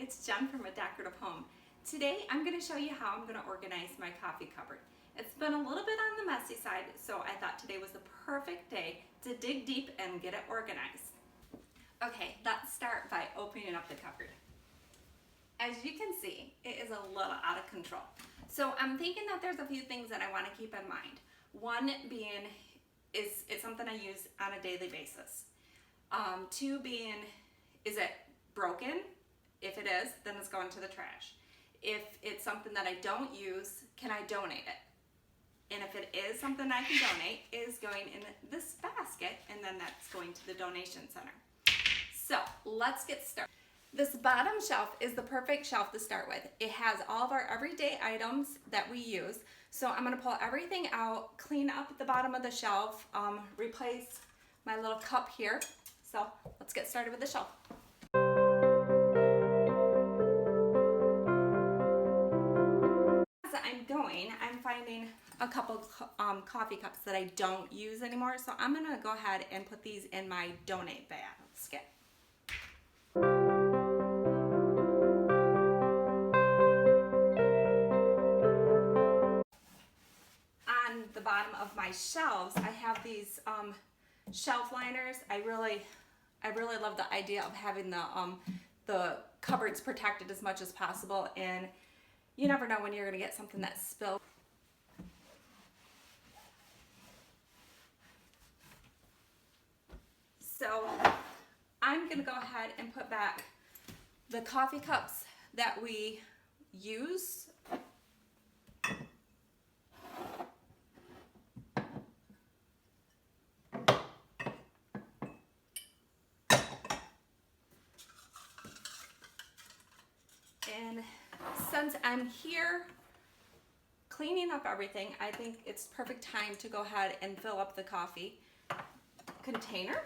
it's Jen from A Decorative Home. Today I'm going to show you how I'm going to organize my coffee cupboard. It's been a little bit on the messy side, so I thought today was the perfect day to dig deep and get it organized. Okay, let's start by opening up the cupboard. As you can see, it is a little out of control. So I'm thinking that there's a few things that I want to keep in mind. One being, it's something I use on a daily basis. Two being, is it broken? If it is, then it's going to the trash. If it's something that I don't use, can I donate it? And if it is something I can donate, it is going in this basket, and then that's going to the donation center. So let's get started. This bottom shelf is the perfect shelf to start with. It has all of our everyday items that we use. So I'm gonna pull everything out, clean up the bottom of the shelf, replace my little cup here. So let's get started with the shelf. As I'm going, I'm finding a couple coffee cups that I don't use anymore. So I'm gonna go ahead and put these in my donate basket. On the bottom of my shelves, I have these shelf liners. I really love the idea of having the cupboards protected as much as possible, and you never know when you're gonna get something that's spilled. So I'm gonna go ahead and put back the coffee cups that we use. And since I'm here cleaning up everything, I think it's perfect time to go ahead and fill up the coffee container.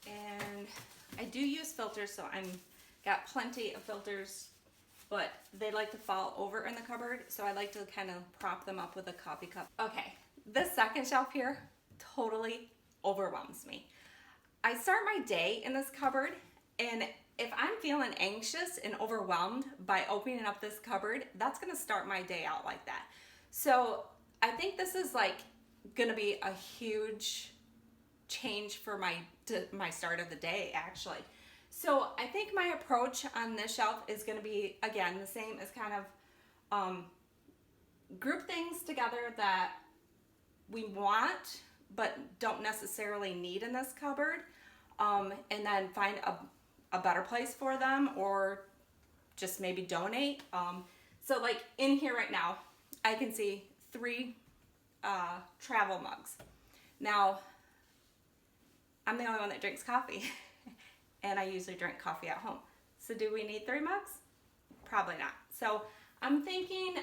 And I do use filters, so I'm got plenty of filters, but they like to fall over in the cupboard, so I like to kind of prop them up with a coffee cup. Okay, this second shelf here totally overwhelms me. I start my day in this cupboard, and if I'm feeling anxious and overwhelmed by opening up this cupboard, that's gonna start my day out like that. So I think this is like gonna be a huge change for my start of the day, actually. So I think my approach on this shelf is going to be, again, the same as kind of group things together that we want but don't necessarily need in this cupboard, and then find a better place for them, or just maybe donate. So like in here right now, I can see 3 travel mugs. Now, I'm the only one that drinks coffee. And I usually drink coffee at home. So do we need 3 mugs? Probably not. So I'm thinking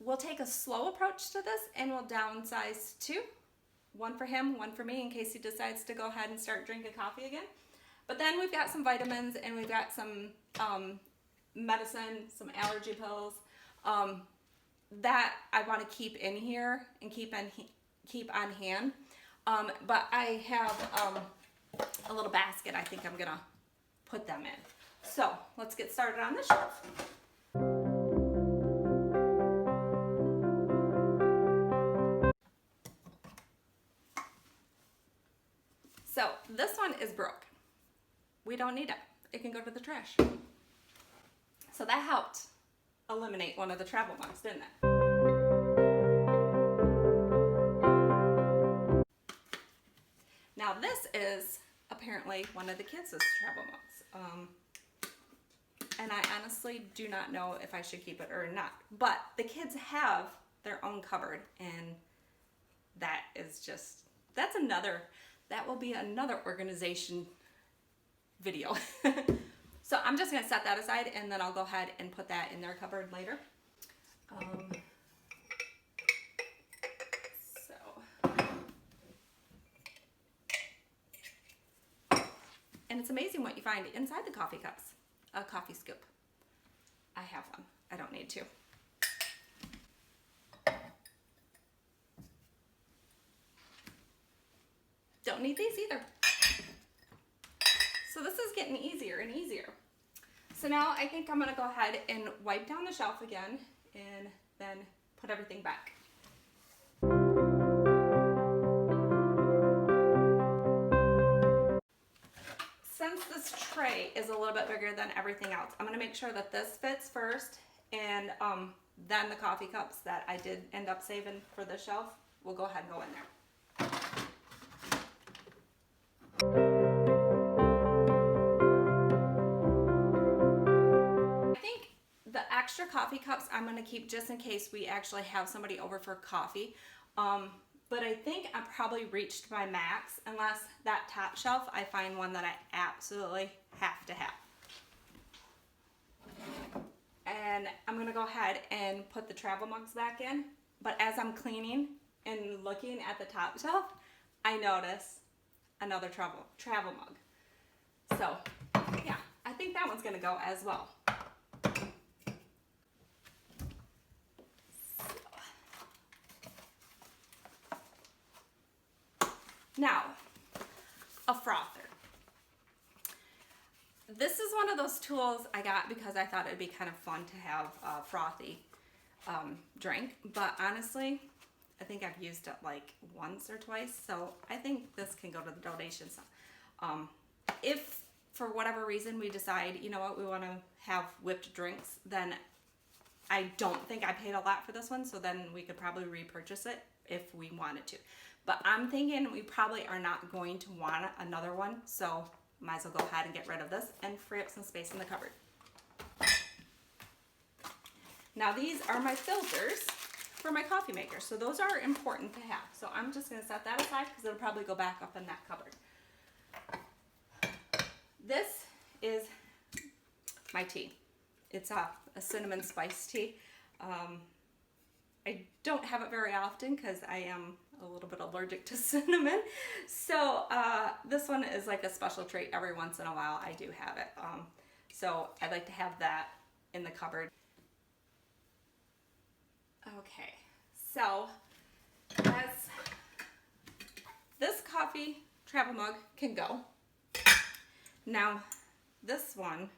we'll take a slow approach to this, and we'll downsize 2. 1 for him, 1 for me, in case he decides to go ahead and start drinking coffee again. But then we've got some vitamins, and we've got some medicine, some allergy pills that I want to keep in here and keep on hand. But I have a little basket I think I'm gonna put them in. So let's get started on the shelf. So this one is broken. We don't need it. It can go to the trash. So that helped eliminate one of the travel mugs, didn't it? Now this is apparently one of the kids' travel mugs. And I honestly do not know if I should keep it or not. But the kids have their own cupboard, and that will be another organization video. So I'm just gonna set that aside, and then I'll go ahead and put that in their cupboard later. And it's amazing what you find inside the coffee cups. A coffee scoop. I have one. I don't need to. Don't need these either. So this is getting easier and easier. So now I think I'm gonna go ahead and wipe down the shelf again and then put everything back. Since this tray is a little bit bigger than everything else, I'm gonna make sure that this fits first, and then the coffee cups that I did end up saving for the shelf will go ahead and go in there. I think the extra coffee cups I'm gonna keep just in case we actually have somebody over for coffee. But I think I probably reached my max unless that top shelf, I find one that I absolutely have to have. And I'm gonna go ahead and put the travel mugs back in. But as I'm cleaning and looking at the top shelf, I notice another travel mug. So yeah, I think that one's gonna go as well. Now, a frother. This is one of those tools I got because I thought it'd be kind of fun to have a frothy drink, but honestly, I think I've used it like once or twice, so I think this can go to the donations. If for whatever reason we decide, you know what, we want to have whipped drinks, then I don't think I paid a lot for this one, so then we could probably repurchase it if we wanted to. But I'm thinking we probably are not going to want another one, so might as well go ahead and get rid of this and free up some space in the cupboard. Now these are my filters for my coffee maker, so those are important to have. So I'm just going to set that aside because it'll probably go back up in that cupboard. This is my tea. It's a cinnamon spice tea. I don't have it very often because I am a little bit allergic to cinnamon. So this one is like a special treat. Every once in a while I do have it. So I like to have that in the cupboard. Okay, so as this coffee travel mug can go. Now this one,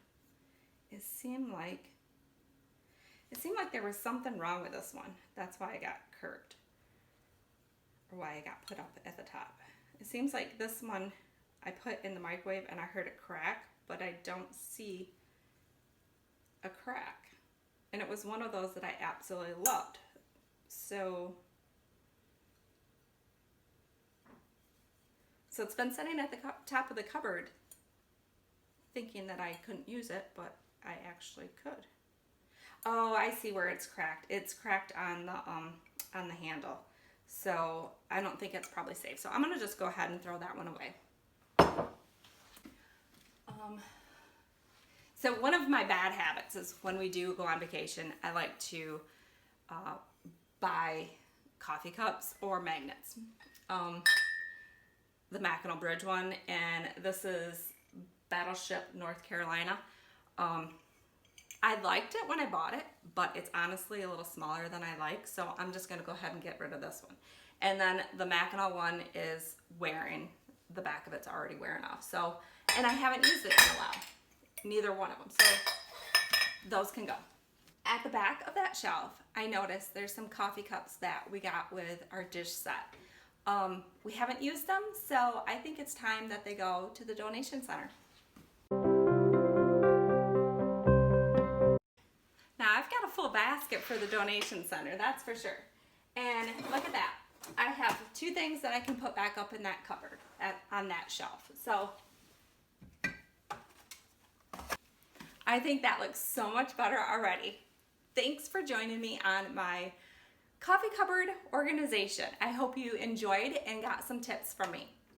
it seemed like there was something wrong with this one. That's why I got curved, or why I got put up at the top. It seems like this one I put in the microwave and I heard it crack, but I don't see a crack. And it was one of those that I absolutely loved. So it's been sitting at the top of the cupboard thinking that I couldn't use it, but I actually could. Oh, I see where it's cracked. It's cracked on the handle. So I don't think it's probably safe. So I'm gonna just go ahead and throw that one away. So one of my bad habits is when we do go on vacation, I like to buy coffee cups or magnets. The Mackinac Bridge one, and this is Battleship, North Carolina. I liked it when I bought it, but it's honestly a little smaller than I like, so I'm just gonna go ahead and get rid of this one. And then the Mackinac one is wearing, the back of it's already wearing off. So, and I haven't used it in a while, neither one of them, so those can go. At the back of that shelf, I noticed there's some coffee cups that we got with our dish set. We haven't used them, so I think it's time that they go to the donation center. Now I've got a full basket for the donation center, that's for sure. And look at that. I have two things that I can put back up in that cupboard on that shelf. So I think that looks so much better already. Thanks for joining me on my coffee cupboard organization. I hope you enjoyed and got some tips from me.